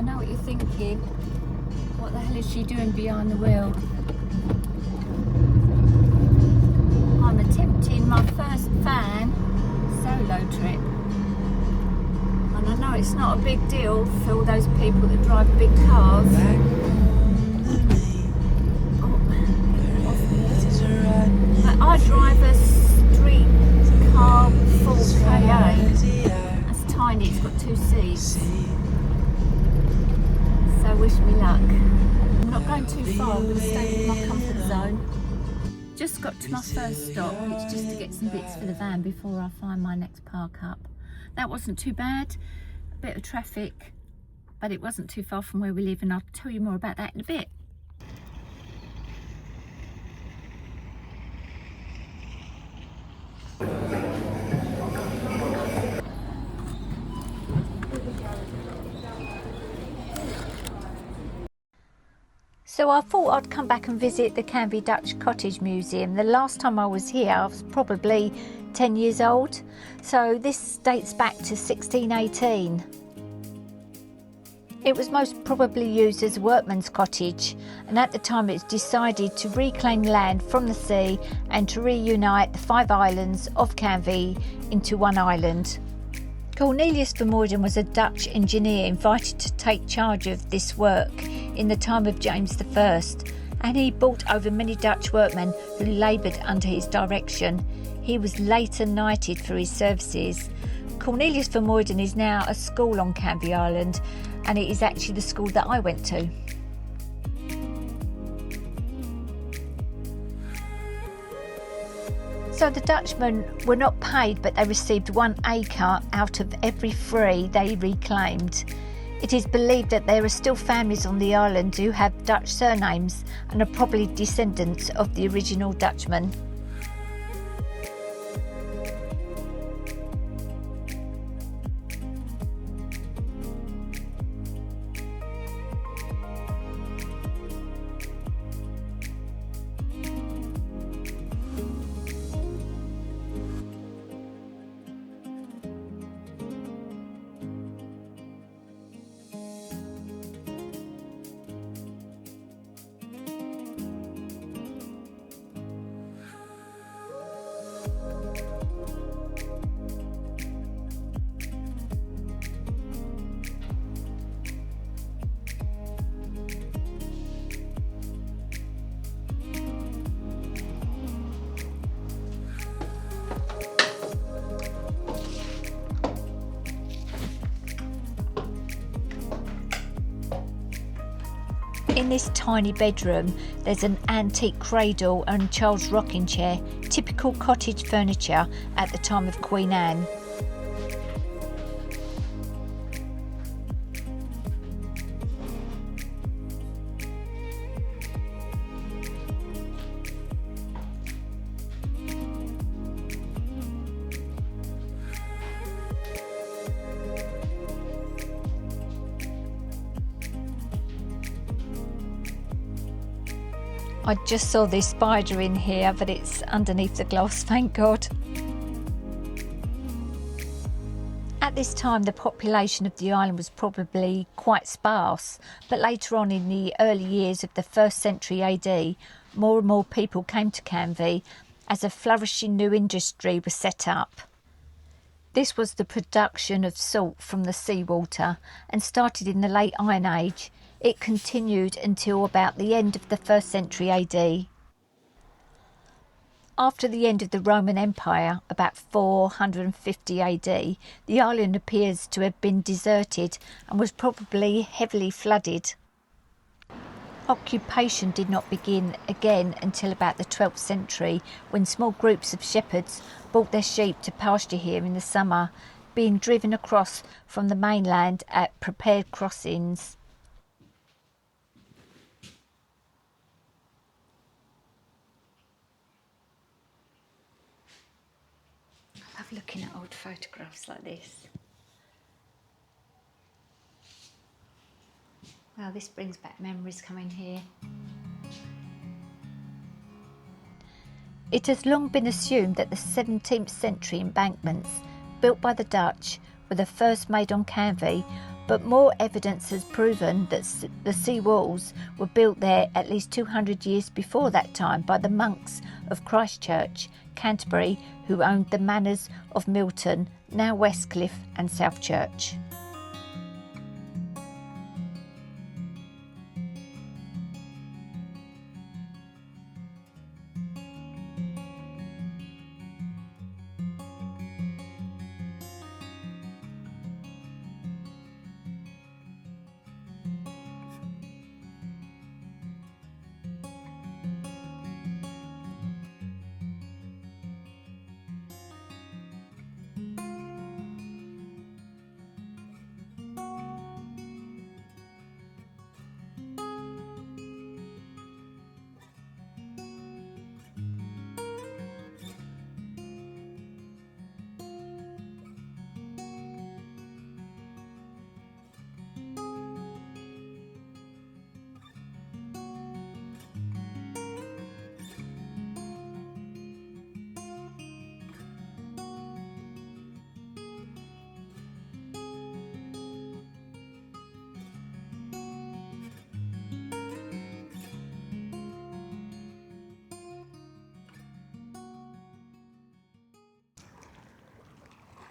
I know what you're thinking. What the hell is she doing behind the wheel? I'm attempting my first van solo trip. And I know it's not a big deal for all those people that drive big cars. But I drive a street car full KA. That's tiny, it's got 2 seats. So wish me luck. I'm not going too far, I'm going to stay in my comfort zone. Just got to my first stop, which is just to get some bits for the van before I find my next park up. That wasn't too bad, a bit of traffic, but it wasn't too far from where we live, and I'll tell you more about that in a bit. So I thought I'd come back and visit the Canvey Dutch Cottage Museum. The last time I was here I was probably 10 years old. So this dates back to 1618. It was most probably used as a workman's cottage, and at the time it was decided to reclaim land from the sea and to reunite the 5 islands of Canvey into one island. Cornelius Vermuyden was a Dutch engineer invited to take charge of this work in the time of James I, and he brought over many Dutch workmen who laboured under his direction. He was later knighted for his services. Cornelius Vermuyden is now a school on Canvey Island, and it is actually the school that I went to. So the Dutchmen were not paid, but they received 1 acre out of every 3 they reclaimed. It is believed that there are still families on the island who have Dutch surnames and are probably descendants of the original Dutchmen. In this tiny bedroom, there's an antique cradle and child's rocking chair, typical cottage furniture at the time of Queen Anne. I just saw this spider in here, but it's underneath the glass, thank God. At this time, the population of the island was probably quite sparse, but later on in the early years of the 1st century AD, more and more people came to Canvey as a flourishing new industry was set up. This was the production of salt from the seawater and started in the late Iron Age. It continued until about the end of the 1st century AD. After the end of the Roman Empire, about 450 AD, the island appears to have been deserted and was probably heavily flooded. Occupation did not begin again until about the 12th century, when small groups of shepherds brought their sheep to pasture here in the summer, being driven across from the mainland at prepared crossings. I love looking at old photographs like this. Wow, this brings back memories coming here. It has long been assumed that the 17th century embankments, built by the Dutch, were the first made on Canvey, but more evidence has proven that the sea walls were built there at least 200 years before that time by the monks of Christ Church, Canterbury, who owned the manors of Milton, now Westcliff and South Church.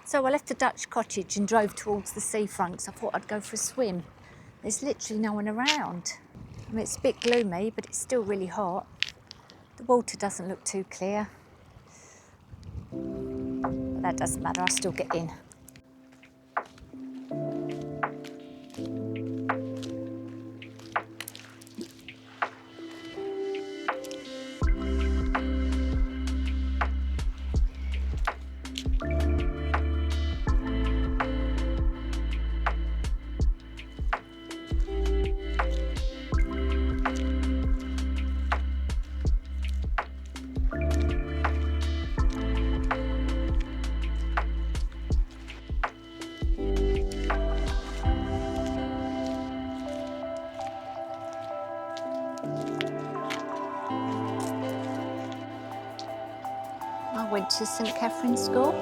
So I left the Dutch Cottage and drove towards the seafront because I thought I'd go for a swim. There's literally no one around. I mean, it's a bit gloomy, but it's still really hot. The water doesn't look too clear. But that doesn't matter, I'll still get in. I went to St Catherine's School.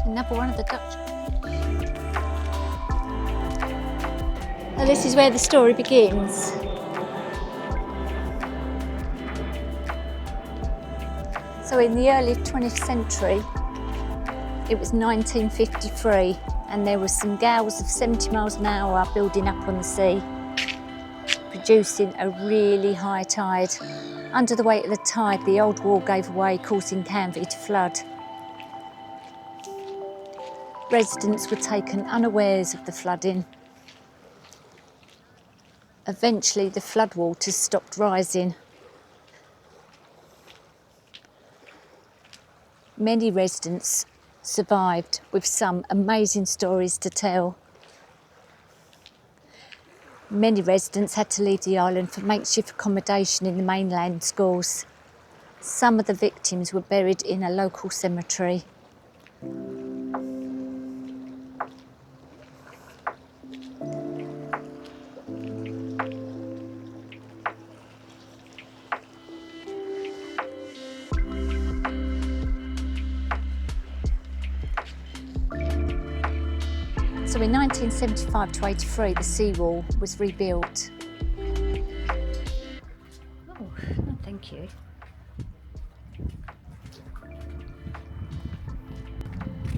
Another one of the Dutch. Now this is where the story begins. So in the early 20th century, it was 1953, and there was some gales of 70 miles an hour building up on the sea, producing a really high tide. Under the weight of the tide, the old wall gave way, causing Canvey to flood. Residents were taken unawares of the flooding. Eventually, the floodwaters stopped rising. Many residents survived, with some amazing stories to tell. Many residents had to leave the island for makeshift accommodation in the mainland schools. Some of the victims were buried in a local cemetery. So in 1975 to 83, the seawall was rebuilt. Oh, no, thank you.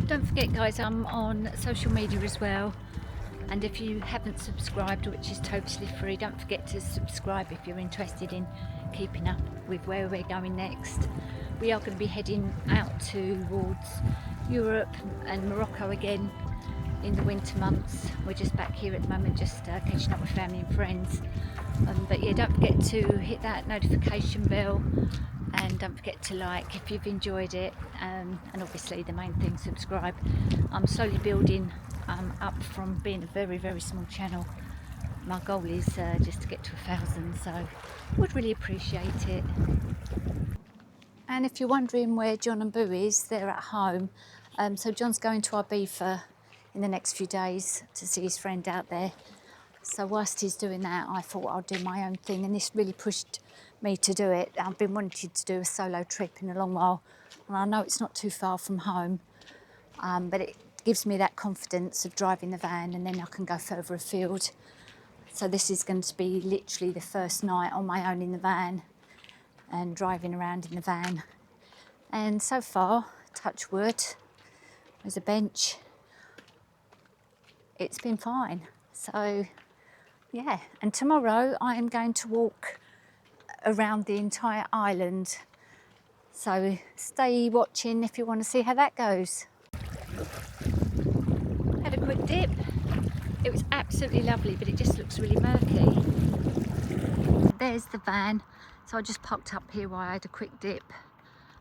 Don't forget, guys, I'm on social media as well. And if you haven't subscribed, which is totally free, don't forget to subscribe if you're interested in keeping up with where we're going next. We are going to be heading out towards Europe and Morocco again in the winter months. We're just back here at the moment, just catching up with family and friends. But yeah, don't forget to hit that notification bell, and don't forget to like if you've enjoyed it, and obviously the main thing, subscribe. I'm slowly building up from being a very, very small channel. My goal is just to get to 1,000, so would really appreciate it. And if you're wondering where John and Boo is, they're at home. So John's going to Ibiza in the next few days to see his friend out there. So whilst he's doing that, I thought I'll do my own thing, and this really pushed me to do it. I've been wanting to do a solo trip in a long while, and I know it's not too far from home, but it gives me that confidence of driving the van, and then I can go further afield. So this is going to be literally the first night on my own in the van and driving around in the van. And so far, touch wood, there's a bench, it's been fine. So yeah, and tomorrow I am going to walk around the entire island. So stay watching if you want to see how that goes. Had a quick dip. It was absolutely lovely, but it just looks really murky. There's the van. So I just parked up here while I had a quick dip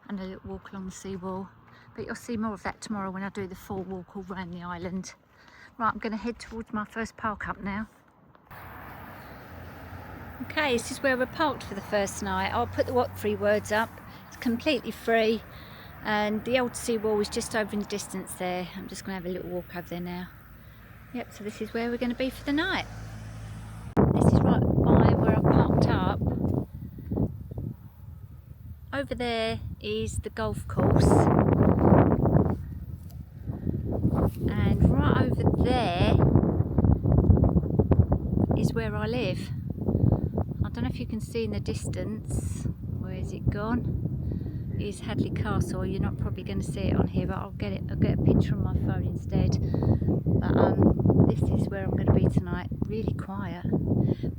and a little walk along the seawall. But you'll see more of that tomorrow when I do the full walk all around the island. Right, I'm going to head towards my first park up now. Okay, this is where we're parked for the first night. I'll put the what 3 words up. It's completely free. And the old seawall is just over in the distance there. I'm just going to have a little walk over there now. Yep, so this is where we're going to be for the night. This is right by where I parked up. Over there is the golf course. And right over there is where I live. I don't know if you can see in the distance. Where is it gone? Is Hadley Castle. You're not probably going to see it on here, but I'll get a picture on my phone instead. But this is where I'm going to be tonight. Really quiet,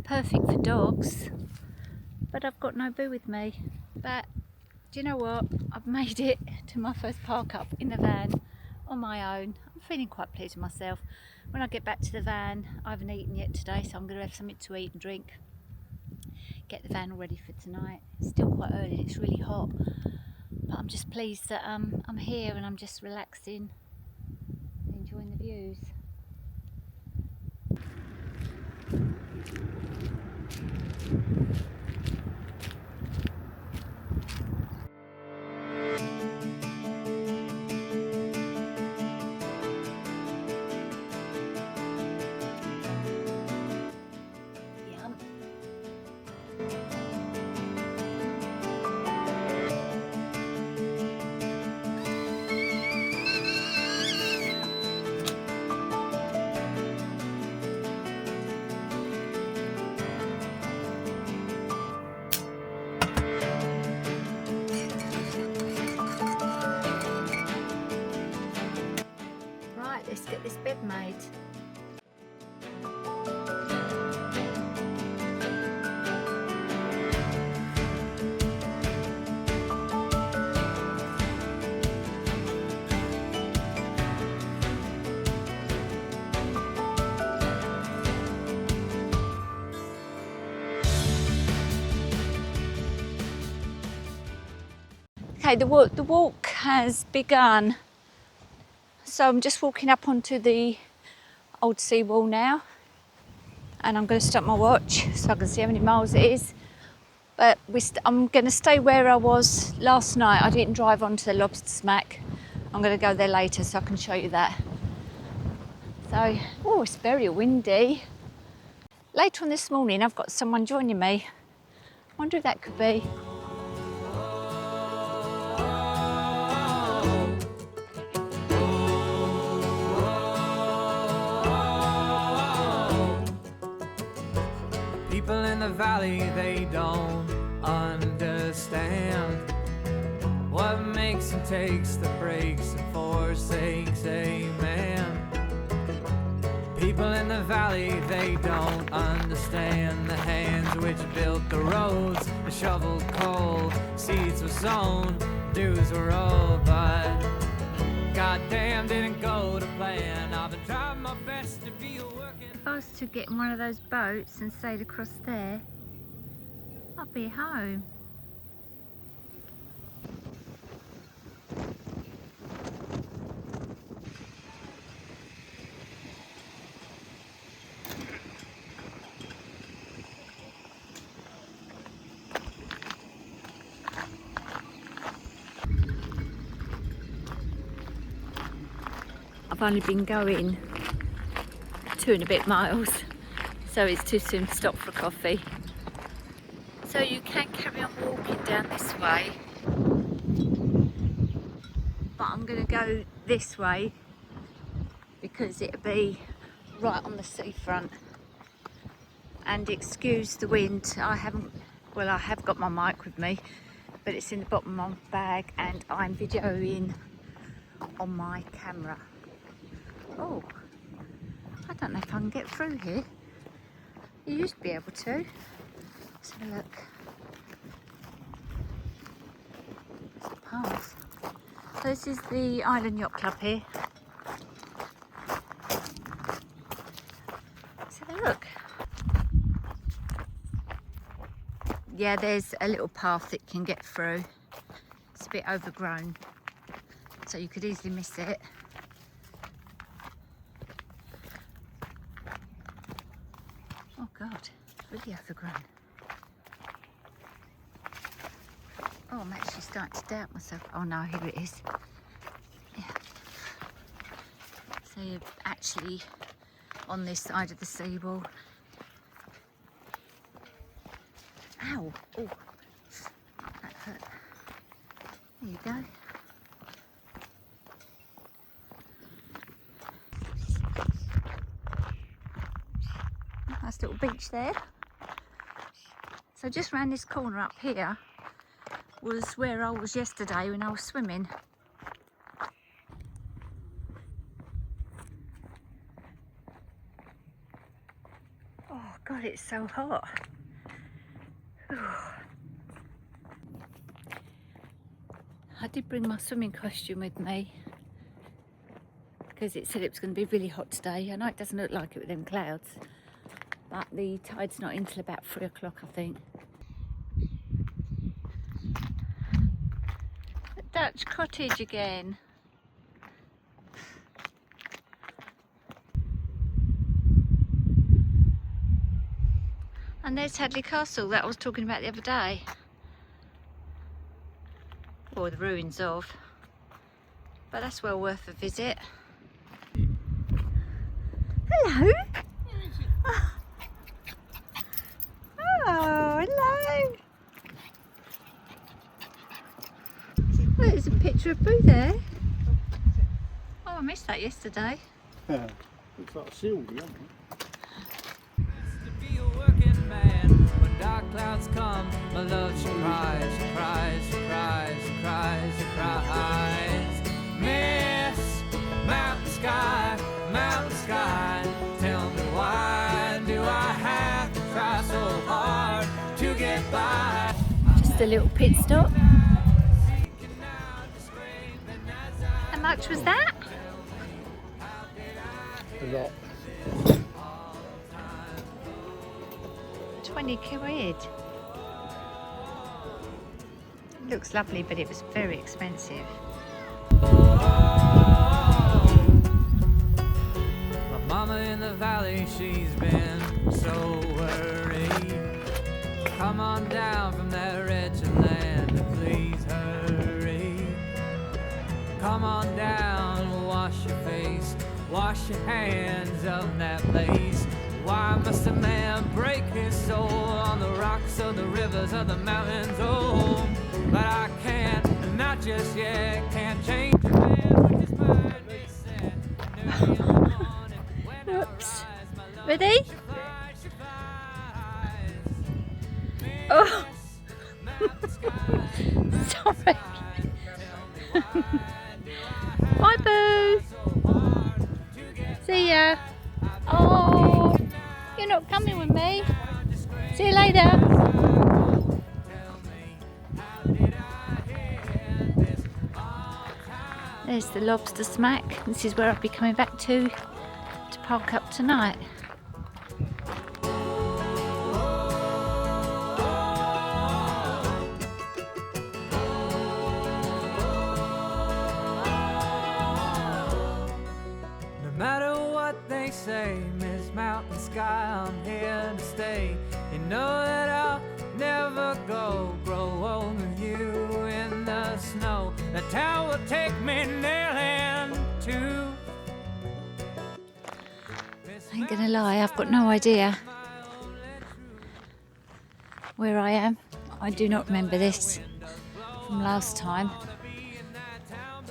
perfect for dogs, but I've got no boo with me. But do you know what, I've made it to my first park up in the van on my own. I'm feeling quite pleased with myself. When I get back to the van, I haven't eaten yet today, so I'm going to have something to eat and drink, get the van all ready for tonight. It's still quite early, it's really hot. But I'm just pleased that I'm here and I'm just relaxing, enjoying the views. Yum. Right, let's get this bed made. Okay, the walk has begun. So I'm just walking up onto the old seawall now, and I'm going to stop my watch so I can see how many miles it is. But I'm going to stay where I was last night. I didn't drive onto the Lobster Smack. I'm going to go there later so I can show you that. So, oh, it's very windy. Later on this morning, I've got someone joining me. I wonder who that could be. People in the valley, they don't understand what makes and takes the breaks and forsakes a man. People in the valley, they don't understand the hands which built the roads, the shoveled coal, seeds were sown, dews were rolled, but goddamn didn't go to plan. I've been trying my best to be a working. If I was to get in one of those boats and sail across there, I'd be home. I've only been going 2 and a bit miles, so it's too soon to stop for coffee. So you can carry on walking down this way, but I'm going to go this way because it'll be right on the seafront. And excuse the wind, I have got my mic with me, but it's in the bottom of my bag and I'm videoing on my camera. Oh, I don't know if I can get through here. You used to be able to. Let's have a look. There's a path. So this is the Island Yacht Club here. Let's have a look. Yeah, there's a little path that you can get through. It's a bit overgrown, so you could easily miss it. Oh God, it's really overgrown. Oh, I'm actually starting to doubt myself. Oh no, here it is. Yeah. So you're actually on this side of the seawall. Ow! Oh, that hurt. There you go. Nice little beach there. So just round this corner up here was where I was yesterday when I was swimming. Oh God, it's so hot. I did bring my swimming costume with me because it said it was going to be really hot today. I know it doesn't look like it with them clouds, but the tide's not until about 3 o'clock, I think. The Dutch Cottage again. And there's Hadley Castle that I was talking about the other day. Or the ruins of. But that's well worth a visit. Hello! Oh, hello! Oh, there's a picture of Boo there. Oh, I missed that yesterday. Looks like a seal, doesn't it? When dark clouds come, my love, she cries, she cries, she cries, she cries, she cries. Miss mountain sky, tell me why do I have to try so hard to get by? Just a little pit stop. How much was that? A lot. 20 quid. It looks lovely, but it was very expensive. My mama in the valley, she's been so worried. Come on down from that wretched land and please hurry. Come on down, wash your face, wash your hands of that place. Why must a man break his soul on the rocks of the rivers of the mountains? Oh, but I can't, not just yet. Can't change a man with his mind reset. Whoops. Ready? Oh. Sorry. Bye, Boo. See ya. Oh, you're not coming with me. See you later. There's the Lobster Smack. This is where I'll be coming back to park up tonight. No matter what they say, Miss Mountain Sky, I'm here to stay. You know that I'll never grow old with you in the snow. The town will take me nailing too. I ain't gonna lie, I've got no idea where I am. I do not remember this from last time.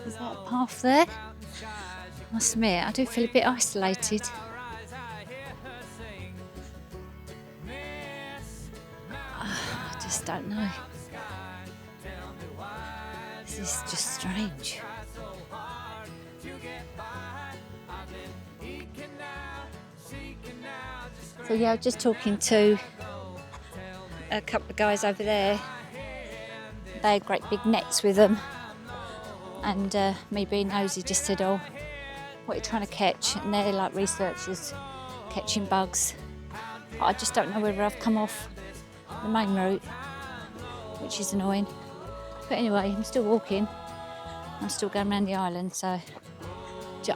Is that a path there? must admit, I do feel a bit isolated. I just don't know. This is just strange. So yeah, I was just talking to a couple of guys over there. They had great big nets with them, and me being nosy just said, "Oh, what are you trying to catch?" And they're like researchers catching bugs. I just don't know whether I've come off the main route, which is annoying. But anyway, I'm still walking. I'm still going around the island, so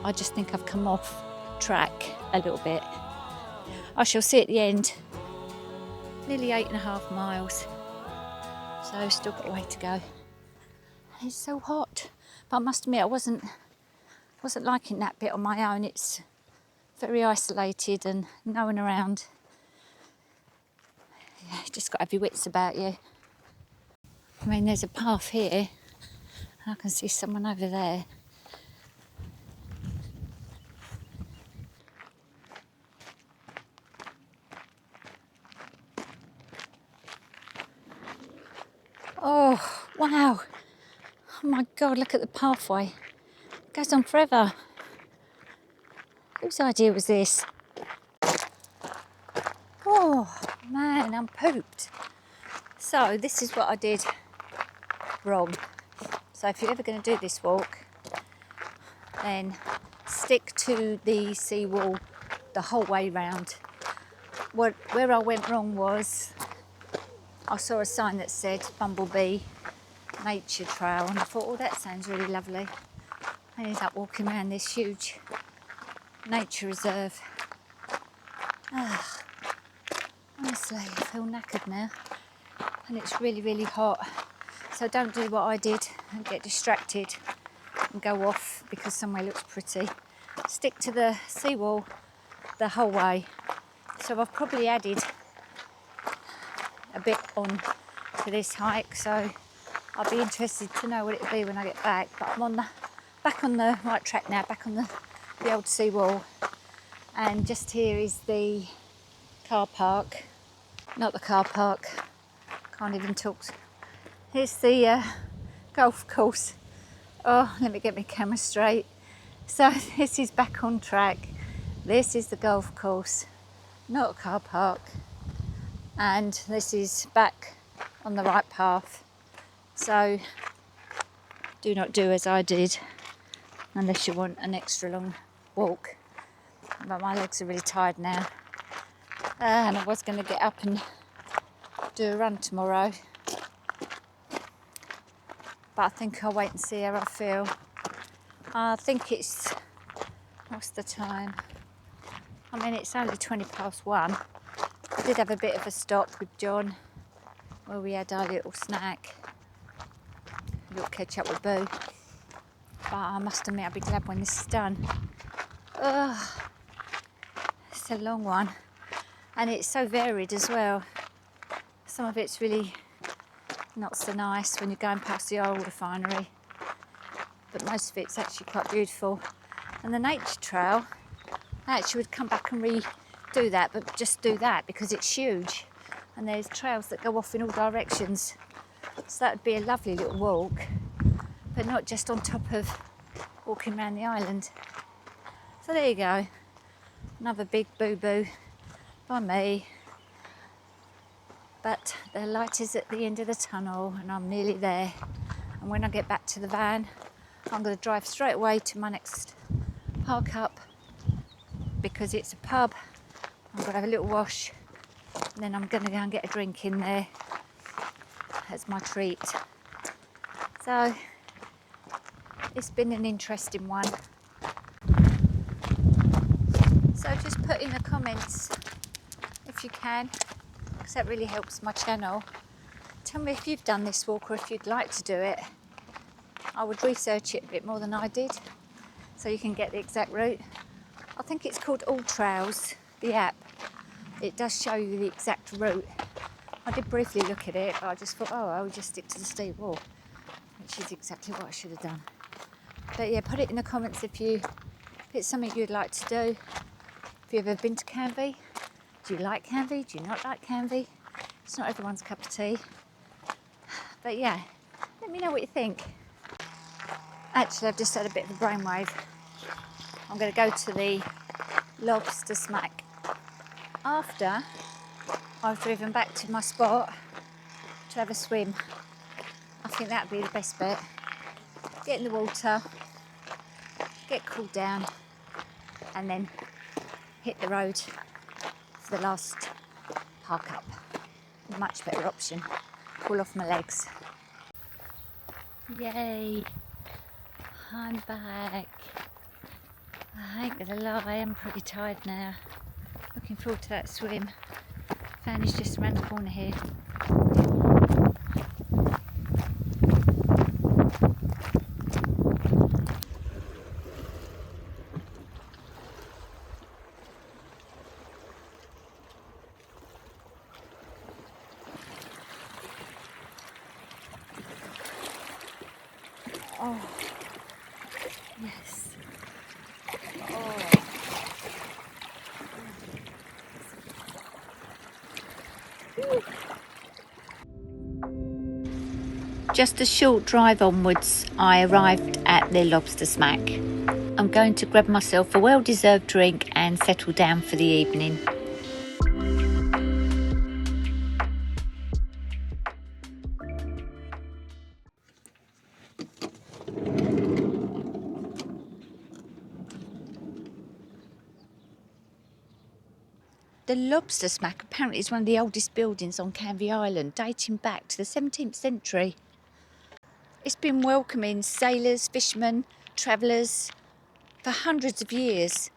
I just think I've come off track a little bit. I shall see at the end. Nearly 8.5 miles. So still got a way to go. It's so hot. But I must admit I wasn't liking that bit on my own. It's very isolated and no one around. Yeah, you just got to have your wits about you. I mean, there's a path here and I can see someone over there. Oh, wow. Oh my God, look at the pathway. It goes on forever. Whose idea was this? Oh, man, I'm pooped. So this is what I did wrong. So if you're ever going to do this walk, then stick to the seawall the whole way round. Where I went wrong was I saw a sign that said Bumblebee Nature Trail, and I thought, oh, that sounds really lovely. I ended up walking around this huge nature reserve. Honestly, I feel knackered now, and it's really, really hot. So don't do what I did and get distracted and go off because somewhere looks pretty. Stick to the seawall the whole way. So I've probably added a bit on to this hike, so I'll be interested to know what it'll be when I get back. But I'm back on the right track now, back on the old seawall. And just here is the car park. Not the car park, can't even talk. Here's the golf course. Oh, let me get my camera straight. So this is back on track. This is the golf course, not a car park. And this is back on the right path. So do not do as I did unless you want an extra long walk. But my legs are really tired now. And I was going to get up and do a run tomorrow. But I think I'll wait and see how I feel. I think it's, what's the time? I mean, it's only 1:20. I did have a bit of a stop with John where we had our little snack, a little catch up with Boo. But I must admit, I'll be glad when this is done. It's a long one, and it's so varied as well. Some of it's really not so nice when you're going past the oil refinery, but most of it's actually quite beautiful. And the nature trail, I actually would come back and redo that, but just do that because it's huge and there's trails that go off in all directions. So that would be a lovely little walk, but not just on top of walking around the island. So there you go, another big boo-boo by me. But the light is at the end of the tunnel and I'm nearly there. And when I get back to the van, I'm going to drive straight away to my next park up because it's a pub. I'm going to have a little wash and then I'm going to go and get a drink in there as my treat. So it's been an interesting one. So just put in the comments if you can, because that really helps my channel. Tell me if you've done this walk or if you'd like to do it. I would research it a bit more than I did so you can get the exact route. I think it's called All Trails, the app. It does show you the exact route. I did briefly look at it, but I just thought, oh, I'll just stick to the steep wall, which is exactly what I should have done. But yeah, put it in the comments if If it's something you'd like to do, have you ever been to Canvey? Do you like Canvey? Do you not like Canvey? It's not everyone's cup of tea. But yeah, let me know what you think. Actually, I've just had a bit of a brainwave. I'm going to go to the Lobster Smack after I've driven back to my spot to have a swim. I think that'd be the best bet. Get in the water, get cooled down, and then hit the road for the last park up. Much better option. Pull off my legs. Yay! I'm back. I ain't gonna lie, I'm pretty tired now. Looking forward to that swim. Fanny's just around the corner here. Oh, yes. Oh. Just a short drive onwards, I arrived at the Lobster Smack. I'm going to grab myself a well-deserved drink and settle down for the evening. The Lobster Smack apparently is one of the oldest buildings on Canvey Island, dating back to the 17th century. It's been welcoming sailors, fishermen, travellers for hundreds of years,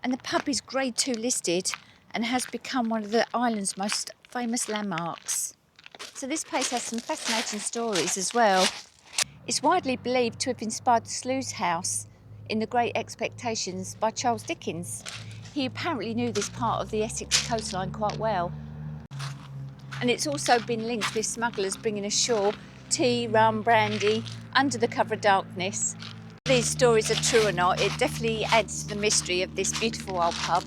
and the pub is Grade 2 listed and has become one of the island's most famous landmarks. So this place has some fascinating stories as well. It's widely believed to have inspired the Sleuth's House in The Great Expectations by Charles Dickens. He apparently knew this part of the Essex coastline quite well. And it's also been linked with smugglers bringing ashore tea, rum, brandy under the cover of darkness. If these stories are true or not, it definitely adds to the mystery of this beautiful old pub.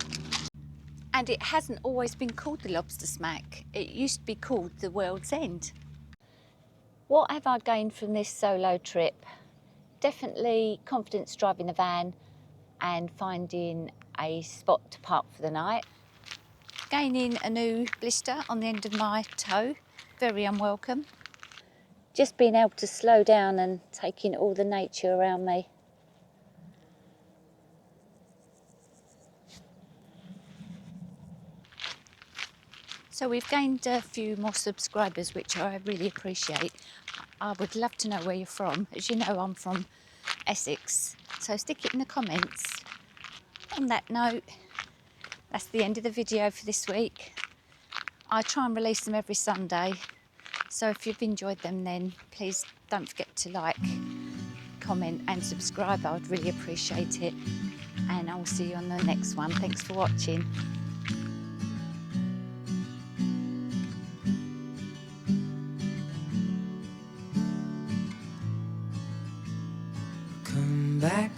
And it hasn't always been called the Lobster Smack. It used to be called the World's End. What have I gained from this solo trip? Definitely confidence driving the van and finding a spot to park for the night. Gaining a new blister on the end of my toe, very unwelcome. Just being able to slow down and take in all the nature around me. So we've gained a few more subscribers, which I really appreciate. I would love to know where you're from. As you know, I'm from Essex, so stick it in the comments. On that note, that's the end of the video for this week. I try and release them every Sunday, so if you've enjoyed them, then please don't forget to like, comment and subscribe. I would really appreciate it, and I will see you on the next one. Thanks for watching. Come back